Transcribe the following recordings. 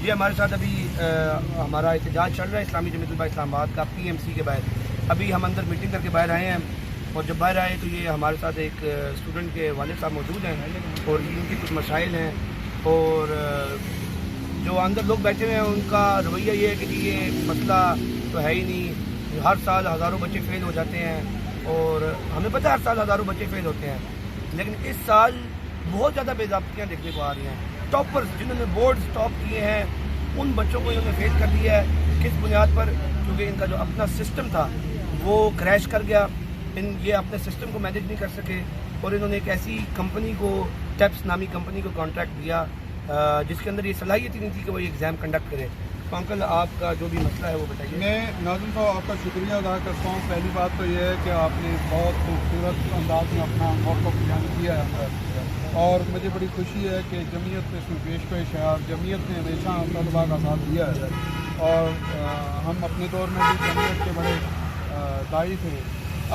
یہ ہمارے ساتھ ابھی ہمارا احتجاج چل رہا ہے اسلامی جمعیت علماء اسلام آباد کا PMC کے باہر. ابھی ہم اندر میٹنگ کر کے باہر آئے ہیں اور جب باہر آئے تو یہ ہمارے ساتھ ایک اسٹوڈنٹ کے والد صاحب موجود ہیں اور ان کی کچھ مسائل ہیں اور جو اندر لوگ بیٹھے ہوئے ہیں ان کا رویہ یہ ہے کہ یہ مسئلہ تو ہے ہی نہیں. ہر سال ہزاروں بچے فیل ہو جاتے ہیں اور ہمیں پتہ ہے ہر سال ہزاروں بچے فیل ہوتے ہیں, لیکن اس سال بہت زیادہ بے ضابطگیاں دیکھنے کو آ رہی ہیں. ٹاپرز جنہوں نے بورڈ ٹاپ کیے ہیں ان بچوں کو انہوں نے فیل کر دیا ہے. کس بنیاد پر؟ کیونکہ ان کا جو اپنا سسٹم تھا وہ کریش کر گیا. یہ اپنے سسٹم کو مینیج نہیں کر سکے اور انہوں نے ایک ایسی کمپنی کو, ٹیپس نامی کمپنی کو کانٹریکٹ دیا جس کے اندر یہ صلاحیت ہی نہیں تھی کہ وہ یہ ایگزام کنڈکٹ کرے. تو انکل آپ کا جو بھی مسئلہ ہے وہ بتائیے. میں ناظم صاحب آپ کا شکریہ ادا کرتا ہوں. پہلی بات تو یہ ہے کہ آپ نے بہت خوبصورت انداز میں اپنا موقف بیان کیا ہے اور مجھے بڑی خوشی ہے کہ جمعیت اس میں پیش ہے اور جمعیت نے ہمیشہ طلباء کا ساتھ دیا ہے اور ہم اپنے دور میں بھی جمعیت کے بڑے داعی تھے.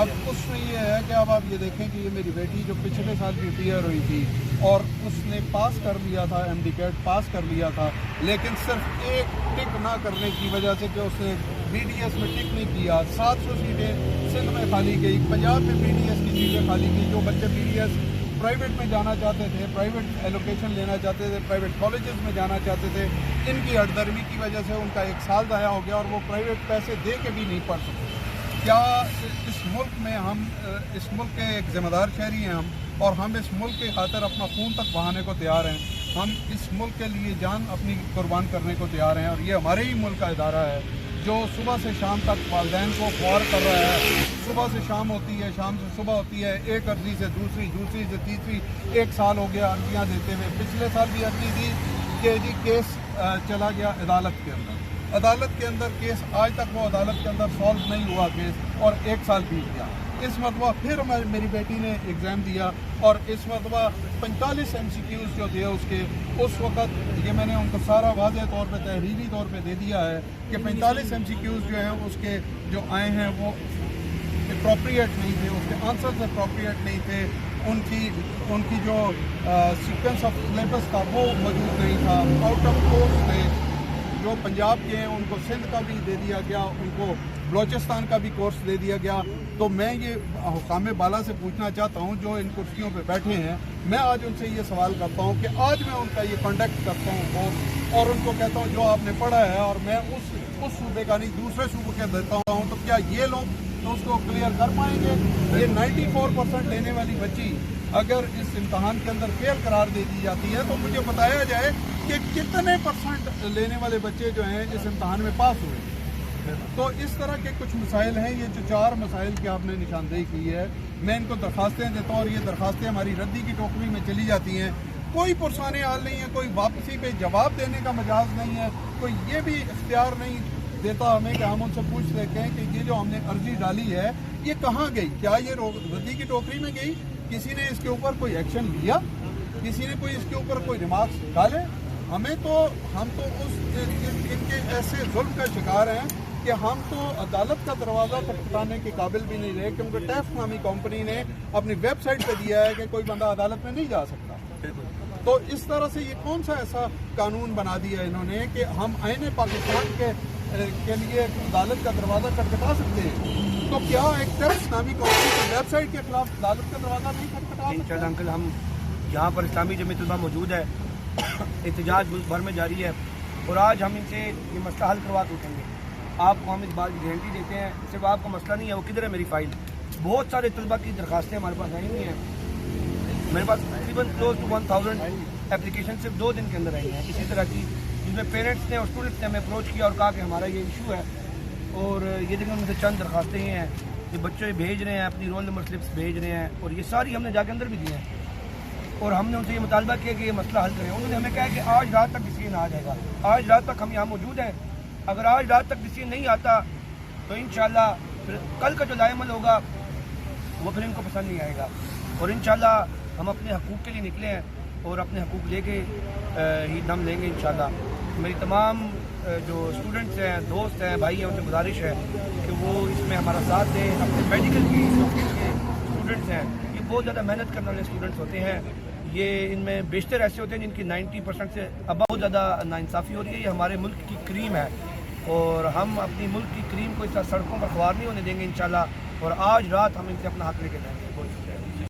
اب اس میں یہ ہے کہ اب آپ یہ دیکھیں کہ یہ میری بیٹی جو پچھلے سال بھی ٹیئر ہوئی تھی اور اس نے پاس کر لیا تھا, MD-CAT پاس کر لیا تھا, لیکن صرف ایک ٹک نہ کرنے کی وجہ سے کہ اس نے BDS میں ٹک نہیں کیا. 700 سیٹیں سندھ میں خالی گئی, پنجاب میں BDS کی سیٹیں خالی گئی. جو بچے BDS پرائیویٹ میں جانا چاہتے تھے, پرائیویٹ ایلوکیشن لینا چاہتے تھے, پرائیویٹ کالجز میں جانا چاہتے تھے, ان کی ہٹ درمی کی وجہ سے ان کا 1 سال ضائع ہو گیا اور وہ پرائیویٹ پیسے دے کے بھی نہیں پڑھ سکتے. کیا اس ملک میں ہم اس ملک کے ایک ذمہ دار شہری ہیں ہم اور ہم اس ملک کی خاطر اپنا خون تک بہانے کو تیار ہیں. ہم اس ملک کے لیے جان اپنی قربان کرنے کو تیار ہیں اور یہ ہمارے ہی ملک کا ادارہ ہے جو صبح سے شام تک والدین کو خوار کر رہا ہے. صبح سے شام ہوتی ہے, شام سے صبح ہوتی ہے, ایک عرضی سے دوسری, دوسری سے تیسری. 1 سال ہو گیا عرضیاں دیتے ہوئے. پچھلے سال بھی عرضی دی کہ جی کیس چلا گیا عدالت کے اندر. عدالت کے اندر کیس آج تک وہ عدالت کے اندر سالو نہیں ہوا کیس اور 1 سال بیت گیا. اس مرتبہ پھر میری بیٹی نے ایگزام دیا اور اس مرتبہ 45 MCQs جو تھے اس وقت یہ میں نے ان کو سارا واضح طور پہ تحریری طور پہ دے دیا ہے کہ 45 MCQs جو ہیں اس کے جو آئے ہیں وہ اپروپریٹ نہیں تھے, اس کے آنسرز اپروپریٹ نہیں تھے, ان کی جو سیکوینس آف سلیبس تھا وہ موجود نہیں تھا, آؤٹ آف کورس تھے. جو پنجاب کے ہیں ان کو سندھ کا بھی دے دیا گیا, ان کو بلوچستان کا بھی کورس دے دیا گیا. تو میں یہ حکام بالا سے پوچھنا چاہتا ہوں جو ان کرسیوں پہ بیٹھے ہیں, میں آج ان سے یہ سوال کرتا ہوں کہ آج میں ان کا یہ کانٹیکٹ کرتا ہوں کورس اور ان کو کہتا ہوں جو آپ نے پڑھا ہے اور میں اس صوبے کا نہیں دوسرے صوبے کا دیتا ہوں, تو کیا یہ لوگ اس کو کلیئر کر پائیں گے؟ یہ 94% لینے والی بچی اگر اس امتحان کے اندر فیل قرار دے دی جاتی ہے تو مجھے بتایا جائے کہ کتنے % لینے والے بچے جو ہیں اس امتحان میں پاس ہوئے. تو اس طرح کے کچھ مسائل ہیں. یہ جو 4 مسائل کی آپ نے نشاندہی کی ہے, میں ان کو درخواستیں دیتا ہوں اور یہ درخواستیں ہماری ردی کی ٹوکری میں چلی جاتی ہیں. کوئی پرسانے حال نہیں ہے, کوئی واپسی پہ جواب دینے کا مجاز نہیں ہے, کوئی یہ بھی اختیار نہیں دیتا ہمیں کہ ہم ان سے پوچھ سکیں کہ یہ جو ہم نے عرضی ڈالی ہے یہ کہاں گئی, کیا یہ ردی کی ٹوکری میں گئی, کسی نے اس کے اوپر کوئی ایکشن لیا, کسی نے کوئی اس کے اوپر کوئی ریمارکس ڈالے. ہم تو ان کے ایسے ظلم کا شکار ہیں کہ ہم تو عدالت کا دروازہ کھٹکھٹانے کے قابل بھی نہیں رہے کیونکہ ٹیف نامی کمپنی نے اپنی ویب سائٹ پہ دیا ہے کہ کوئی بندہ عدالت میں نہیں جا سکتا. تو اس طرح سے یہ کون سا ایسا قانون بنا دیا انہوں نے کہ ہم آئین پاکستان کے لیے عدالت کا دروازہ کھٹکھٹا سکتے ہیں؟ تو کیا ایک ٹیف نامی کمپنی کی ویب سائٹ کے خلاف عدالت کا دروازہ نہیں کھٹکھٹا سکتے؟ انکل ہم یہاں پر اسلامی جمعیت علماء موجود ہے, احتجاج ملک بھر میں جاری ہے اور آج ہم ان سے یہ مسئلہ حل کروا کے اٹھیں گے. آپ کو ہم اس بات کی گارنٹی دیتے ہیں, صرف آپ کا مسئلہ نہیں ہے وہ کدھر ہے میری فائل. بہت سارے طلباء کی درخواستیں ہمارے پاس آئی ہوئی ہیں. میرے پاس تقریباً کلوز ٹو 1000 اپلیکیشن صرف 2 دن کے اندر آئی ہیں اسی طرح کی, جس میں پیرنٹس نے اور اسٹوڈنٹس نے ہمیں اپروچ کیا اور کہا کہ ہمارا یہ ایشو ہے. اور یہ دیکھیں ان سے چند درخواستیں یہ ہیں کہ بچے بھیج رہے ہیں, اپنی رول نمبر سلپس بھیج رہے ہیں اور یہ ساری ہم نے جا کے اندر بھی دی ہیں اور ہم نے ان سے یہ مطالبہ کیا کہ یہ مسئلہ حل کریں. انہوں نے ہمیں کہا کہ آج رات تک ڈسیزن آ جائے گا. آج رات تک ہم یہاں موجود ہیں, اگر آج رات تک ڈسیزن نہیں آتا تو انشاءاللہ پھر کل کا جو لائے عمل ہوگا وہ پھر ان کو پسند نہیں آئے گا. اور انشاءاللہ ہم اپنے حقوق کے لیے نکلے ہیں اور اپنے حقوق لے کے ہی دم لیں گے انشاءاللہ. میری تمام جو اسٹوڈنٹس ہیں, دوست ہیں, بھائی ہیں, ان سے گزارش ہے کہ وہ اس میں ہمارا ساتھ دیں. اپنے میڈیکل کی جو کے اسٹوڈنٹس ہیں, یہ بہت زیادہ محنت کرنے والے اسٹوڈنٹس ہوتے ہیں. یہ ان میں بیشتر ایسے ہوتے ہیں جن کی 90% سے اب بہت زیادہ ناانصافی ہو رہی ہے. یہ ہمارے ملک کی کریم ہے اور ہم اپنی ملک کی کریم کو اس طرح سڑکوں پر خوار نہیں ہونے دیں گے انشاءاللہ. اور آج رات ہم ان سے اپنا حق لے کے جائیں گے.